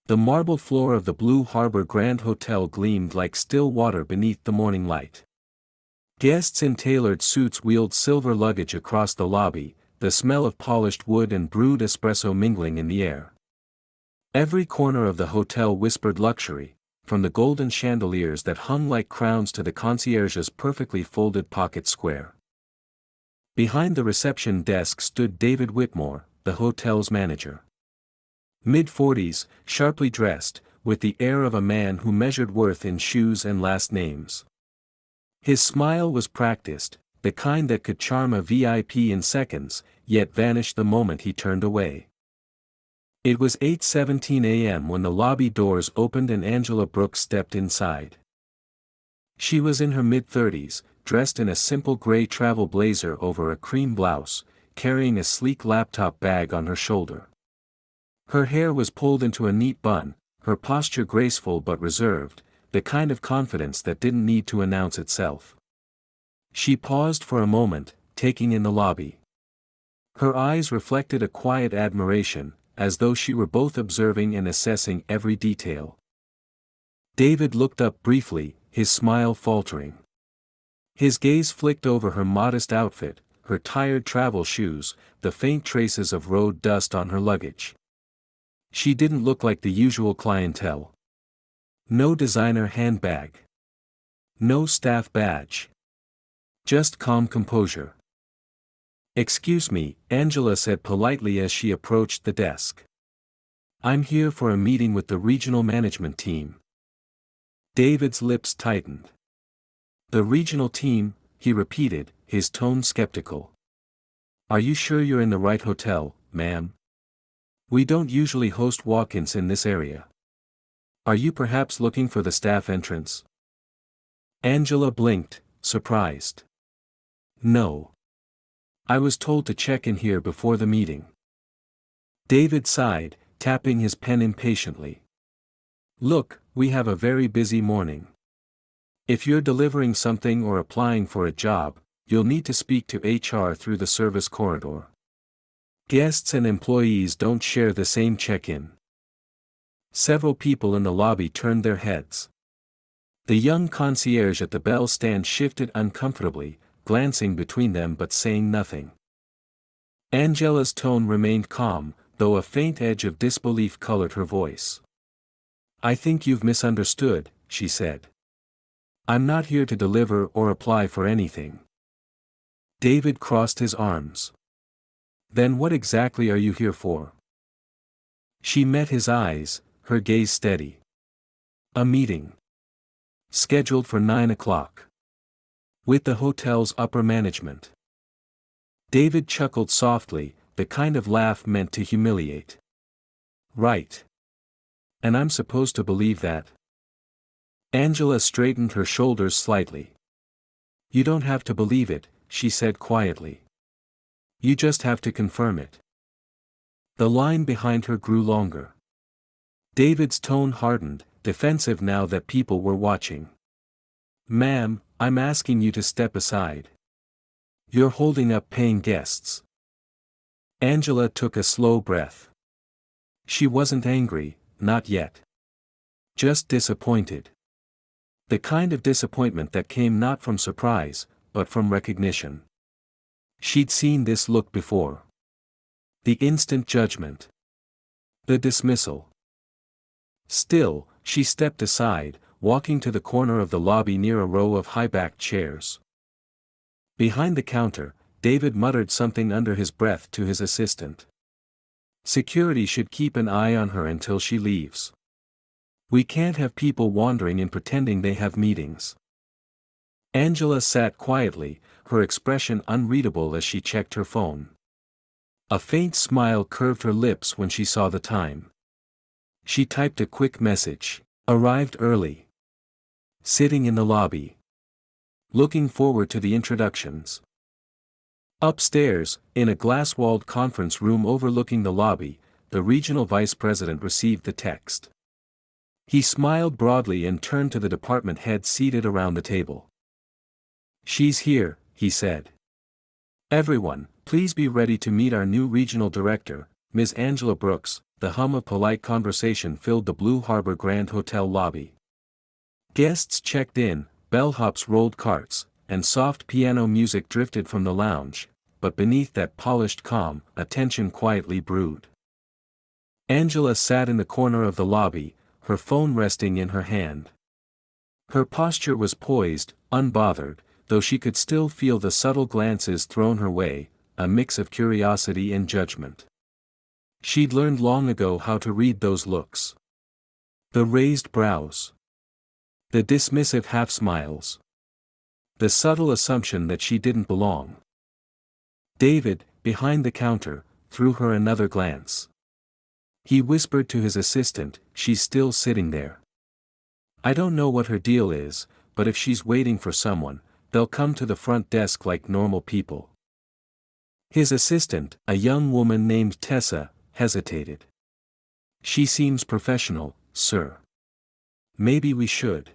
The marble floor of the Blue Harbor Grand Hotel gleamed like still water beneath the morning light. Guests in tailored suits wheeled silver luggage across the lobby, the smell of polished wood and brewed espresso mingling in the air. Every corner of the hotel whispered luxury, from the golden chandeliers that hung like crowns to the concierge's perfectly folded pocket square. Behind the reception desk stood David Whitmore, the hotel's manager. Mid-40s, sharply dressed, with the air of a man who measured worth in shoes and last names. His smile was practiced, the kind that could charm a VIP in seconds, yet vanish the moment he turned away. It was 8:17 a.m. when the lobby doors opened and Angela Brooks stepped inside. She was in her mid-30s, dressed in a simple gray travel blazer over a cream blouse, carrying a sleek laptop bag on her shoulder. Her hair was pulled into a neat bun, her posture graceful but reserved, the kind of confidence that didn't need to announce itself. She paused for a moment, taking in the lobby. Her eyes reflected a quiet admiration, as though she were both observing and assessing every detail. David looked up briefly, his smile faltering. His gaze flicked over her modest outfit, her tired travel shoes, the faint traces of road dust on her luggage. She didn't look like the usual clientele. No designer handbag. No staff badge. Just calm composure. "Excuse me," Angela said politely as she approached the desk. "I'm here for a meeting with the regional management team." David's lips tightened. "The regional team," he repeated, his tone skeptical. "Are you sure you're in the right hotel, ma'am? We don't usually host walk-ins in this area. Are you perhaps looking for the staff entrance?" Angela blinked, surprised. "No. I was told to check in here before the meeting." David sighed, tapping his pen impatiently. "Look, we have a very busy morning. If you're delivering something or applying for a job, you'll need to speak to HR through the service corridor. Guests and employees don't share the same check-in." Several people in the lobby turned their heads. The young concierge at the bell stand shifted uncomfortably, glancing between them but saying nothing. Angela's tone remained calm, though a faint edge of disbelief colored her voice. "I think you've misunderstood," she said. "I'm not here to deliver or apply for anything." David crossed his arms. "Then what exactly are you here for?" She met his eyes, her gaze steady. "A meeting. Scheduled for 9 o'clock. With the hotel's upper management." David chuckled softly, the kind of laugh meant to humiliate. "Right. And I'm supposed to believe that?" Angela straightened her shoulders slightly. "You don't have to believe it," she said quietly. "You just have to confirm it." The line behind her grew longer. David's tone hardened, defensive now that people were watching. "Ma'am, I'm asking you to step aside. You're holding up paying guests." Angela took a slow breath. She wasn't angry, not yet. Just disappointed. The kind of disappointment that came not from surprise, but from recognition. She'd seen this look before. The instant judgment. The dismissal. Still, she stepped aside, walking to the corner of the lobby near a row of high-backed chairs. Behind the counter, David muttered something under his breath to his assistant. "Security should keep an eye on her until she leaves. We can't have people wandering in pretending they have meetings." Angela sat quietly, her expression unreadable as she checked her phone. A faint smile curved her lips when she saw the time. She typed a quick message. "Arrived early. Sitting in the lobby. Looking forward to the introductions." Upstairs, in a glass-walled conference room overlooking the lobby, the regional vice president received the text. He smiled broadly and turned to the department heads seated around the table. "She's here," he said. "Everyone, please be ready to meet our new regional director, Ms. Angela Brooks, the hum of polite conversation filled the Blue Harbor Grand Hotel lobby. Guests checked in, bellhops rolled carts, and soft piano music drifted from the lounge, but beneath that polished calm, a tension quietly brewed. Angela sat in the corner of the lobby, her phone resting in her hand. Her posture was poised, unbothered, though she could still feel the subtle glances thrown her way, a mix of curiosity and judgment. She'd learned long ago how to read those looks. The raised brows. The dismissive half-smiles. The subtle assumption that she didn't belong. David, behind the counter, threw her another glance. He whispered to his assistant, "She's still sitting there. I don't know what her deal is, but if she's waiting for someone, they'll come to the front desk like normal people." His assistant, a young woman named Tessa, hesitated. "She seems professional, sir. Maybe we should."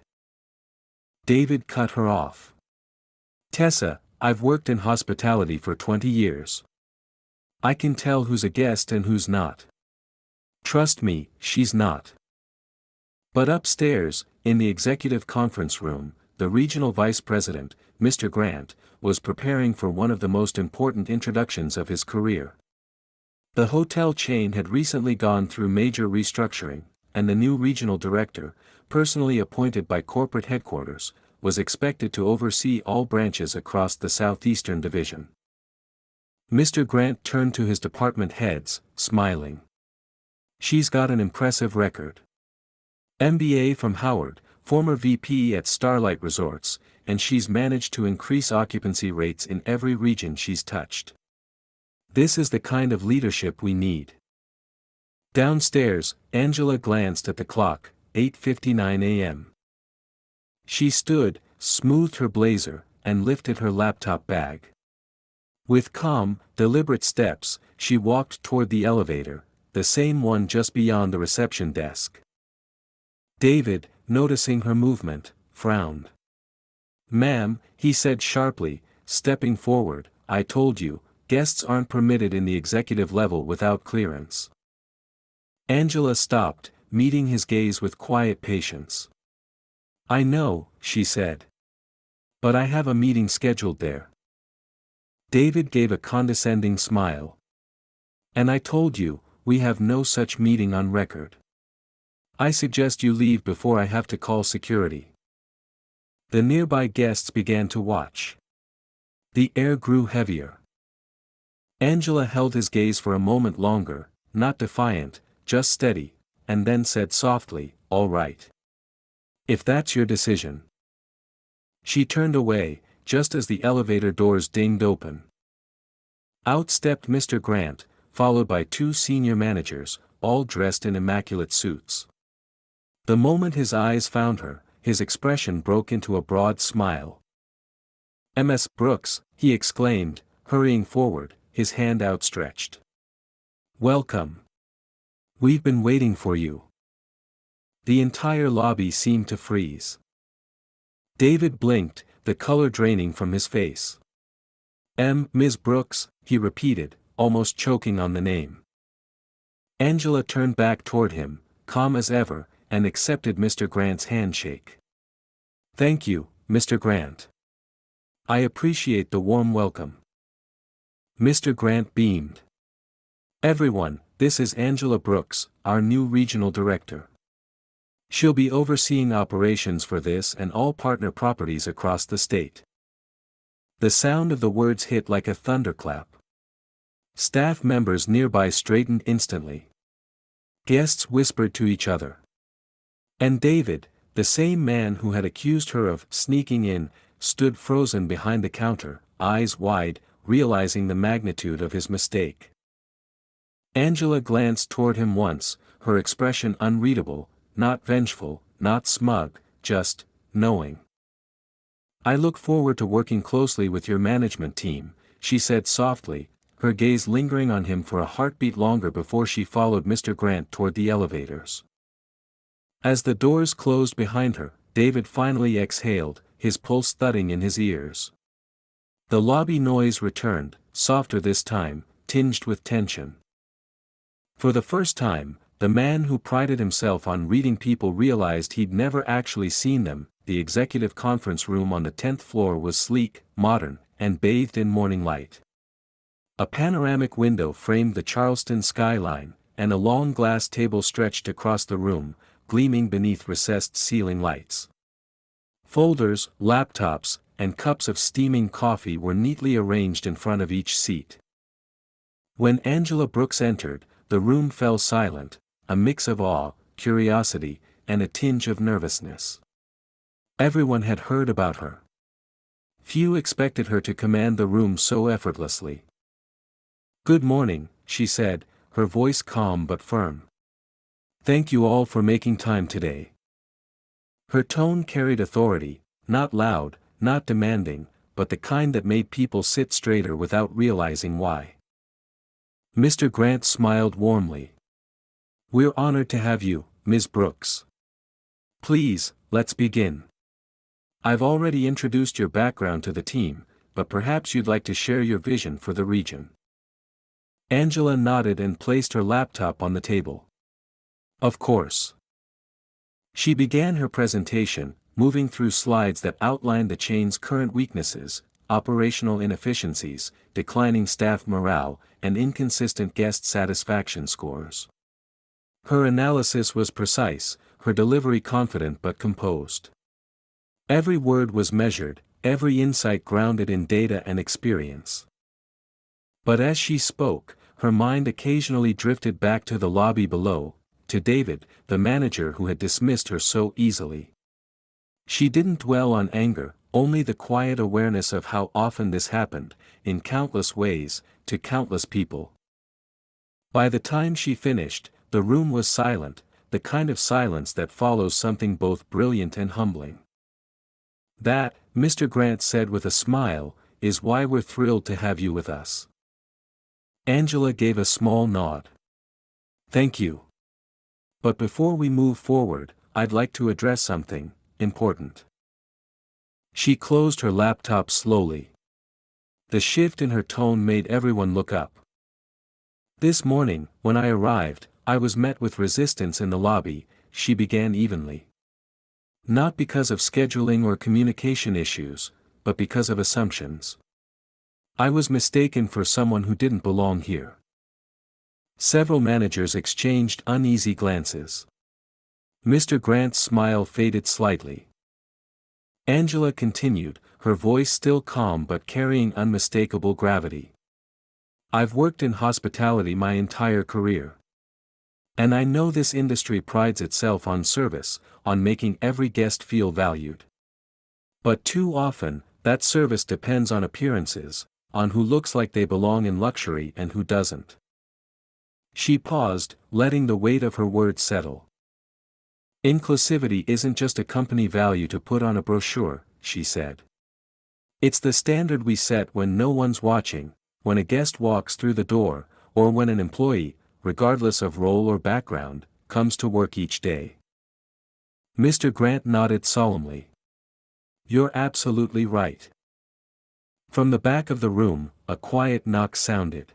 David cut her off. "Tessa, I've worked in hospitality for 20 years. I can tell who's a guest and who's not. Trust me, she's not." But upstairs, in the executive conference room, the regional vice president, Mr. Grant, was preparing for one of the most important introductions of his career. The hotel chain had recently gone through major restructuring, and the new regional director, personally appointed by corporate headquarters, was expected to oversee all branches across the Southeastern Division. Mr. Grant turned to his department heads, smiling. "She's got an impressive record. MBA from Howard, former VP at Starlight Resorts, and she's managed to increase occupancy rates in every region she's touched. This is the kind of leadership we need." Downstairs, Angela glanced at the clock, 8:59 a.m. She stood, smoothed her blazer, and lifted her laptop bag. With calm, deliberate steps, she walked toward the elevator, the same one just beyond the reception desk. David, noticing her movement, frowned. "Ma'am," he said sharply, stepping forward, "I told you, guests aren't permitted in the executive level without clearance." Angela stopped, meeting his gaze with quiet patience. "I know," she said. "But I have a meeting scheduled there." David gave a condescending smile. "And I told you, we have no such meeting on record. I suggest you leave before I have to call security." The nearby guests began to watch. The air grew heavier. Angela held his gaze for a moment longer, not defiant, just steady, and then said softly, "All right. If that's your decision." She turned away, just as the elevator doors dinged open. Out stepped Mr. Grant, followed by two senior managers, all dressed in immaculate suits. The moment his eyes found her, his expression broke into a broad smile. "Ms. Brooks," he exclaimed, hurrying forward, his hand outstretched. "Welcome. We've been waiting for you." The entire lobby seemed to freeze. David blinked, the color draining from his face. "Ms. Brooks," he repeated, almost choking on the name. Angela turned back toward him, calm as ever, and accepted Mr. Grant's handshake. "Thank you, Mr. Grant. I appreciate the warm welcome." Mr. Grant beamed. "Everyone, this is Angela Brooks, our new regional director. She'll be overseeing operations for this and all partner properties across the state." The sound of the words hit like a thunderclap. Staff members nearby straightened instantly. Guests whispered to each other. And David, the same man who had accused her of sneaking in, stood frozen behind the counter, eyes wide, realizing the magnitude of his mistake. Angela glanced toward him once, her expression unreadable, not vengeful, not smug, just knowing. "I look forward to working closely with your management team," she said softly, her gaze lingering on him for a heartbeat longer before she followed Mr. Grant toward the elevators. As the doors closed behind her, David finally exhaled, his pulse thudding in his ears. The lobby noise returned, softer this time, tinged with tension. For the first time, the man who prided himself on reading people realized he'd never actually seen them. The executive conference room on the 10th floor was sleek, modern, and bathed in morning light. A panoramic window framed the Charleston skyline, and a long glass table stretched across the room, gleaming beneath recessed ceiling lights. Folders, laptops, and cups of steaming coffee were neatly arranged in front of each seat. When Angela Brooks entered, the room fell silent, a mix of awe, curiosity, and a tinge of nervousness. Everyone had heard about her. Few expected her to command the room so effortlessly. "Good morning," she said, her voice calm but firm. "Thank you all for making time today." Her tone carried authority, not loud, not demanding, but the kind that made people sit straighter without realizing why. Mr. Grant smiled warmly. "We're honored to have you, Ms. Brooks. Please, let's begin. I've already introduced your background to the team, but perhaps you'd like to share your vision for the region." Angela nodded and placed her laptop on the table. "Of course." She began her presentation, moving through slides that outlined the chain's current weaknesses, operational inefficiencies, declining staff morale, and inconsistent guest satisfaction scores. Her analysis was precise, her delivery confident but composed. Every word was measured, every insight grounded in data and experience. But as she spoke, her mind occasionally drifted back to the lobby below, to David, the manager who had dismissed her so easily. She didn't dwell on anger, only the quiet awareness of how often this happened, in countless ways, to countless people. By the time she finished, the room was silent, the kind of silence that follows something both brilliant and humbling. "That," Mr. Grant said with a smile, "is why we're thrilled to have you with us." Angela gave a small nod. "Thank you. But before we move forward, I'd like to address something important." She closed her laptop slowly. The shift in her tone made everyone look up. "This morning, when I arrived, I was met with resistance in the lobby," she began evenly. "Not because of scheduling or communication issues, but because of assumptions. I was mistaken for someone who didn't belong here." Several managers exchanged uneasy glances. Mr. Grant's smile faded slightly. Angela continued, her voice still calm but carrying unmistakable gravity. "I've worked in hospitality my entire career. And I know this industry prides itself on service, on making every guest feel valued. But too often, that service depends on appearances, on who looks like they belong in luxury and who doesn't." She paused, letting the weight of her words settle. "Inclusivity isn't just a company value to put on a brochure," she said. "It's the standard we set when no one's watching, when a guest walks through the door, or when an employee, regardless of role or background, comes to work each day." Mr. Grant nodded solemnly. "You're absolutely right." From the back of the room, a quiet knock sounded.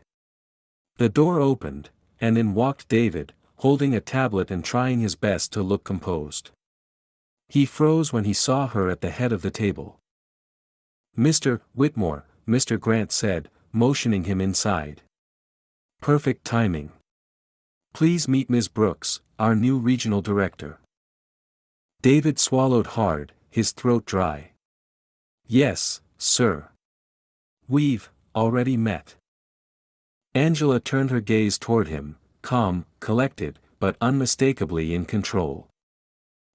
The door opened, and in walked David, holding a tablet and trying his best to look composed. He froze when he saw her at the head of the table. "Mr. Whitmore," Mr. Grant said, motioning him inside. "Perfect timing. Please meet Ms. Brooks, our new regional director." David swallowed hard, his throat dry. "Yes, sir. We've already met." Angela turned her gaze toward him, calm, collected, but unmistakably in control.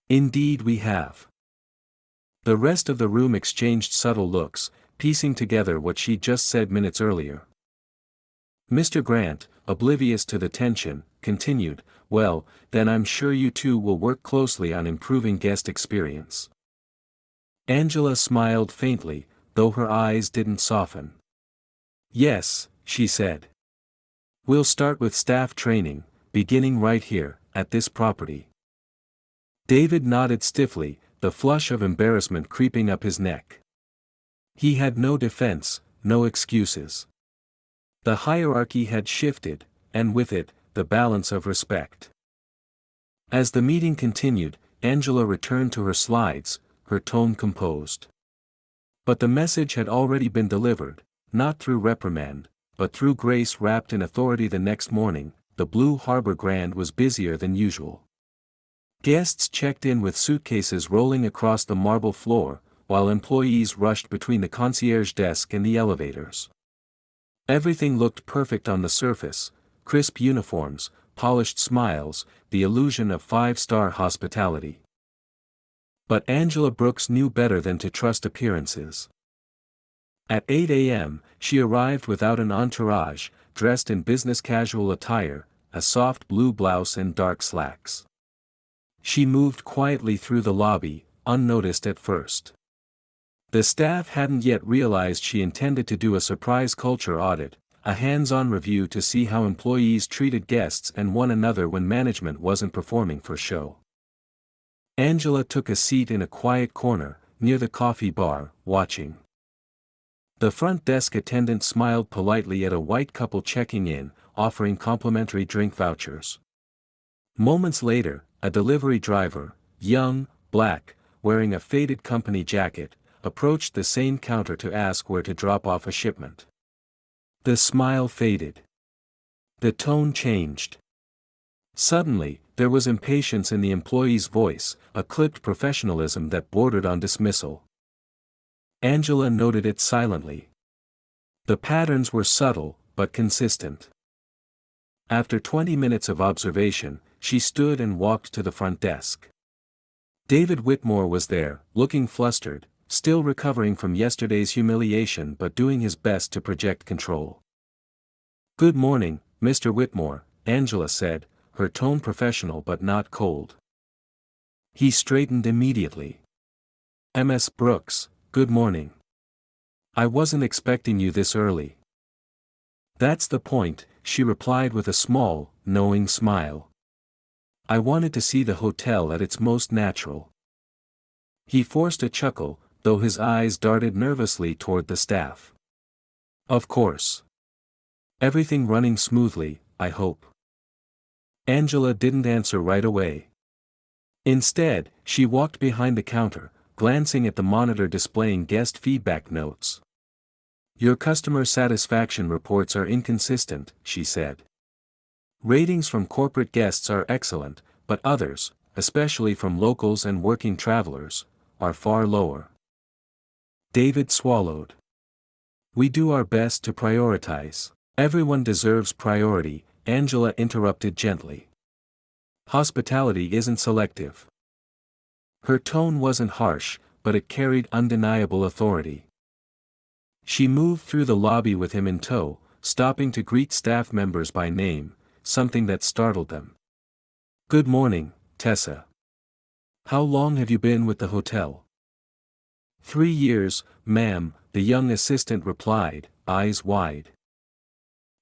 "Indeed we have." The rest of the room exchanged subtle looks, piecing together what she'd just said minutes earlier. Mr. Grant, oblivious to the tension, continued, "Well, then I'm sure you two will work closely on improving guest experience." Angela smiled faintly, though her eyes didn't soften. "Yes," she said. "We'll start with staff training, beginning right here, at this property." David nodded stiffly, the flush of embarrassment creeping up his neck. He had no defense, no excuses. The hierarchy had shifted, and with it, the balance of respect. As the meeting continued, Angela returned to her slides, her tone composed. But the message had already been delivered, not through reprimand, but through grace wrapped in authority. The next morning, the Blue Harbor Grand was busier than usual. Guests checked in with suitcases rolling across the marble floor, while employees rushed between the concierge desk and the elevators. Everything looked perfect on the surface: crisp uniforms, polished smiles, the illusion of five-star hospitality. But Angela Brooks knew better than to trust appearances. At 8 a.m., she arrived without an entourage, dressed in business casual attire, a soft blue blouse and dark slacks. She moved quietly through the lobby, unnoticed at first. The staff hadn't yet realized she intended to do a surprise culture audit, a hands-on review to see how employees treated guests and one another when management wasn't performing for show. Angela took a seat in a quiet corner, near the coffee bar, watching. The front desk attendant smiled politely at a white couple checking in, offering complimentary drink vouchers. Moments later, a delivery driver, young, black, wearing a faded company jacket, approached the same counter to ask where to drop off a shipment. The smile faded. The tone changed. Suddenly, there was impatience in the employee's voice, a clipped professionalism that bordered on dismissal. Angela noted it silently. The patterns were subtle, but consistent. After 20 minutes of observation, she stood and walked to the front desk. David Whitmore was there, looking flustered, still recovering from yesterday's humiliation but doing his best to project control. "Good morning, Mr. Whitmore," Angela said, her tone professional but not cold. He straightened immediately. "Ms. Brooks, good morning. I wasn't expecting you this early." "That's the point," she replied with a small, knowing smile. "I wanted to see the hotel at its most natural." He forced a chuckle, though his eyes darted nervously toward the staff. "Of course. Everything running smoothly, I hope." Angela didn't answer right away. Instead, she walked behind the counter, glancing at the monitor displaying guest feedback notes. "Your customer satisfaction reports are inconsistent," she said. "Ratings from corporate guests are excellent, but others, especially from locals and working travelers, are far lower." David swallowed. "We do our best to prioritize." "Everyone deserves priority," Angela interrupted gently. "Hospitality isn't selective." Her tone wasn't harsh, but it carried undeniable authority. She moved through the lobby with him in tow, stopping to greet staff members by name, something that startled them. "Good morning, Tessa. How long have you been with the hotel?" "3 years, ma'am," the young assistant replied, eyes wide.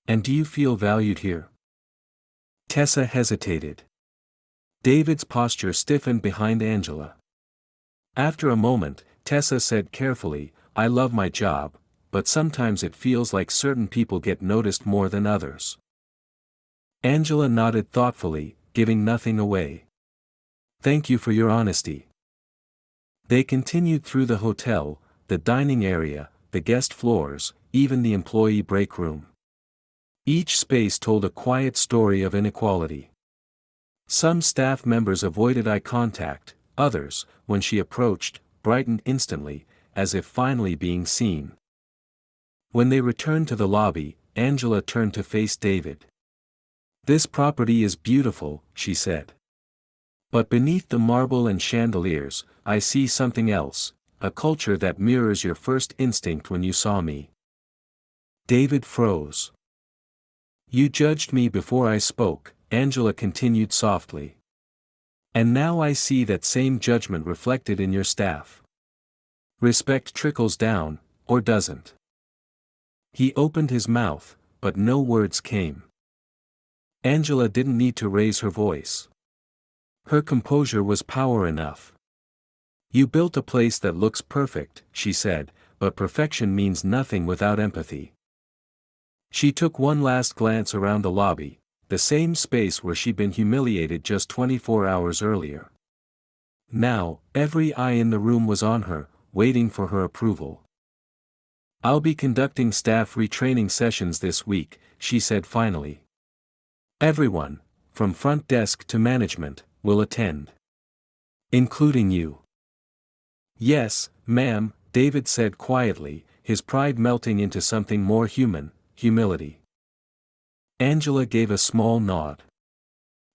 "And do you feel valued here?" Tessa hesitated. David's posture stiffened behind Angela. After a moment, Tessa said carefully, "I love my job, but sometimes it feels like certain people get noticed more than others." Angela nodded thoughtfully, giving nothing away. "Thank you for your honesty." They continued through the hotel, the dining area, the guest floors, even the employee break room. Each space told a quiet story of inequality. Some staff members avoided eye contact, others, when she approached, brightened instantly, as if finally being seen. When they returned to the lobby, Angela turned to face David. "This property is beautiful," she said. "But beneath the marble and chandeliers, I see something else, a culture that mirrors your first instinct when you saw me." David froze. "You judged me before I spoke," Angela continued softly. "And now I see that same judgment reflected in your staff. Respect trickles down, or doesn't." He opened his mouth, but no words came. Angela didn't need to raise her voice. Her composure was power enough. "You built a place that looks perfect," she said, "but perfection means nothing without empathy." She took one last glance around the lobby, the same space where she'd been humiliated just 24 hours earlier. Now, every eye in the room was on her, waiting for her approval. "I'll be conducting staff retraining sessions this week," she said finally. "Everyone, from front desk to management, will attend. Including you." "Yes, ma'am," David said quietly, his pride melting into something more human, humility. Angela gave a small nod.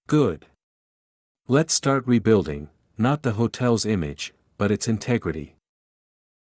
"Good. Let's start rebuilding, not the hotel's image, but its integrity."